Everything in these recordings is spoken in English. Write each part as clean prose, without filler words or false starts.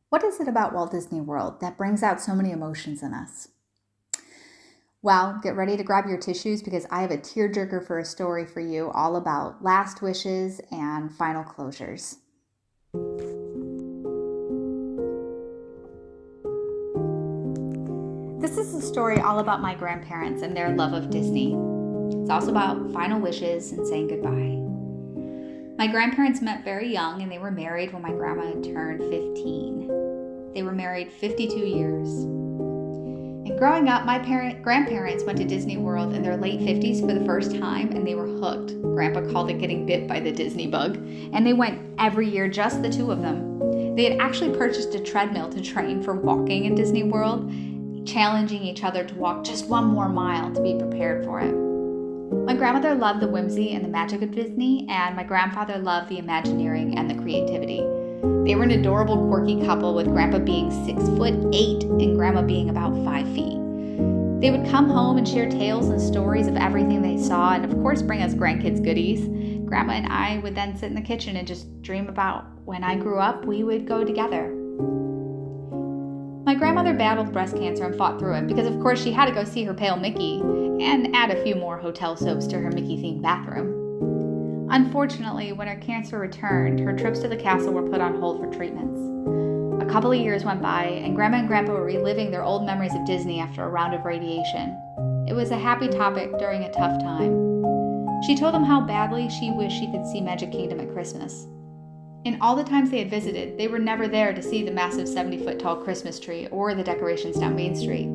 What is it about Walt Disney World that brings out so many emotions in us? Well, get ready to grab your tissues because I have a tearjerker for a story for you all about last wishes and final closures. This is a story all about my grandparents and their love of Disney. It's also about final wishes and saying goodbye. My grandparents met very young and they were married when my grandma had turned 15. They were married 52 years. And growing up, my grandparents went to Disney World in their late 50s for the first time and they were hooked. Grandpa called it getting bit by the Disney bug. And they went every year, just the two of them. They had actually purchased a treadmill to train for walking in Disney World, challenging each other to walk just one more mile to be prepared for it. My grandmother loved the whimsy and the magic of Disney, and my grandfather loved the Imagineering and the creativity. They were an adorable, quirky couple, with Grandpa being 6'8" and Grandma being about 5 feet. They would come home and share tales and stories of everything they saw, and of course bring us grandkids goodies. Grandma and I would then sit in the kitchen and just dream about when I grew up, we would go together. My grandmother battled breast cancer and fought through it because of course she had to go see her pale Mickey and add a few more hotel soaps to her Mickey-themed bathroom. Unfortunately, when her cancer returned, her trips to the castle were put on hold for treatments. A couple of years went by and Grandma and Grandpa were reliving their old memories of Disney after a round of radiation. It was a happy topic during a tough time. She told them how badly she wished she could see Magic Kingdom at Christmas. In all the times they had visited, they were never there to see the massive 70-foot tall Christmas tree or the decorations down Main Street.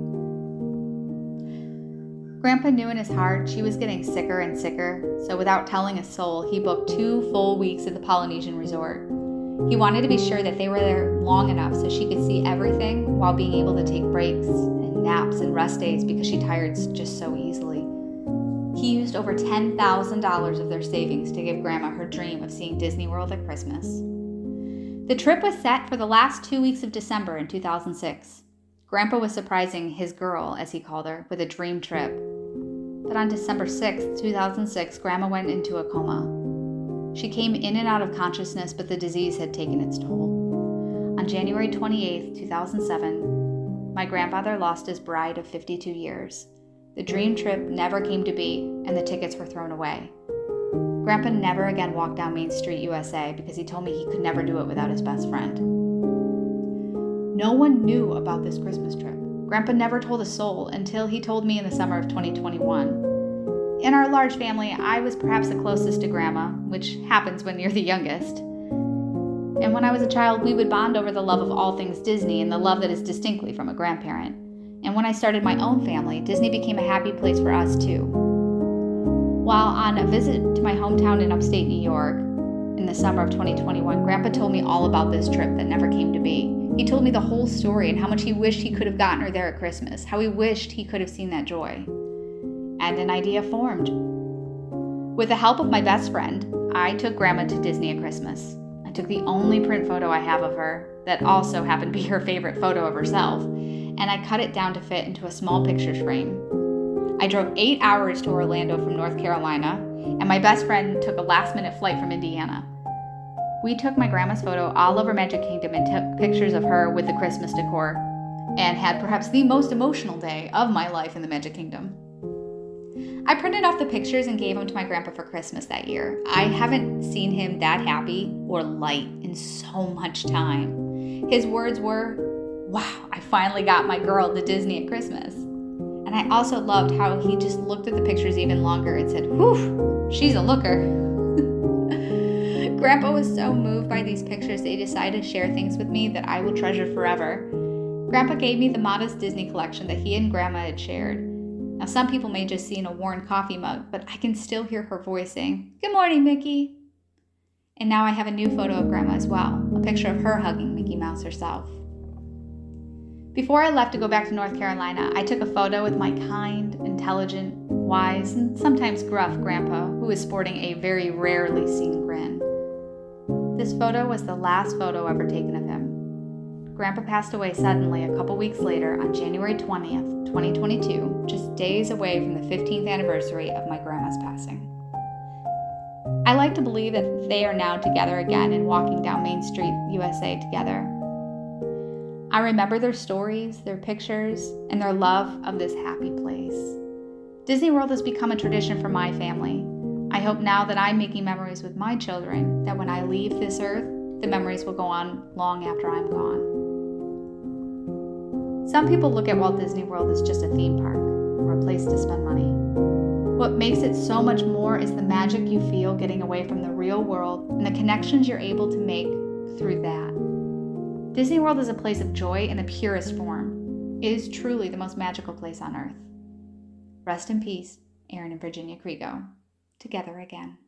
Grandpa knew in his heart she was getting sicker and sicker, so without telling a soul, he booked 2 full weeks at the Polynesian resort. He wanted to be sure that they were there long enough so she could see everything while being able to take breaks and naps and rest days because she tired just so easily. He used over $10,000 of their savings to give Grandma her dream of seeing Disney World at Christmas. The trip was set for the last 2 weeks of December in 2006. Grandpa was surprising his girl, as he called her, with a dream trip. But on December 6, 2006, Grandma went into a coma. She came in and out of consciousness, but the disease had taken its toll. On January 28, 2007, my grandfather lost his bride of 52 years. The dream trip never came to be, and the tickets were thrown away. Grandpa never again walked down Main Street, USA, because he told me he could never do it without his best friend. No one knew about this Christmas trip. Grandpa never told a soul until he told me in the summer of 2021. In our large family, I was perhaps the closest to Grandma, which happens when you're the youngest. And when I was a child, we would bond over the love of all things Disney and the love that is distinctly from a grandparent. And when I started my own family, Disney became a happy place for us too. While on a visit to my hometown in upstate New York in the summer of 2021, Grandpa told me all about this trip that never came to be. He told me the whole story and how much he wished he could have gotten her there at Christmas, how he wished he could have seen that joy. And an idea formed. With the help of my best friend, I took Grandma to Disney at Christmas. I took the only print photo I have of her, that also happened to be her favorite photo of herself, and I cut it down to fit into a small picture frame. I drove 8 hours to Orlando from North Carolina, and my best friend took a last-minute flight from Indiana. We took my grandma's photo all over Magic Kingdom and took pictures of her with the Christmas decor, and had perhaps the most emotional day of my life in the Magic Kingdom. I printed off the pictures and gave them to my grandpa for Christmas that year. I haven't seen him that happy or light in so much time. His words were, "Wow, I finally got my girl to Disney at Christmas." And I also loved how he just looked at the pictures even longer and said, "Whew, she's a looker." Grandpa was so moved by these pictures that he decided to share things with me that I will treasure forever. Grandpa gave me the modest Disney collection that he and Grandma had shared. Now some people may just see in a worn coffee mug, but I can still hear her voice saying, "Good morning, Mickey." And now I have a new photo of Grandma as well, a picture of her hugging Mickey Mouse herself. Before I left to go back to North Carolina, I took a photo with my kind, intelligent, wise, and sometimes gruff grandpa, who was sporting a very rarely seen grin. This photo was the last photo ever taken of him. Grandpa passed away suddenly a couple weeks later on January 20th, 2022, just days away from the 15th anniversary of my grandma's passing. I like to believe that they are now together again and walking down Main Street, USA together. I remember their stories, their pictures, and their love of this happy place. Disney World has become a tradition for my family. I hope now that I'm making memories with my children, that when I leave this earth, the memories will go on long after I'm gone. Some people look at Walt Disney World as just a theme park or a place to spend money. What makes it so much more is the magic you feel getting away from the real world and the connections you're able to make through that. Disney World is a place of joy in the purest form. It is truly the most magical place on earth. Rest in peace, Aaron and Virginia Krigo. Together again.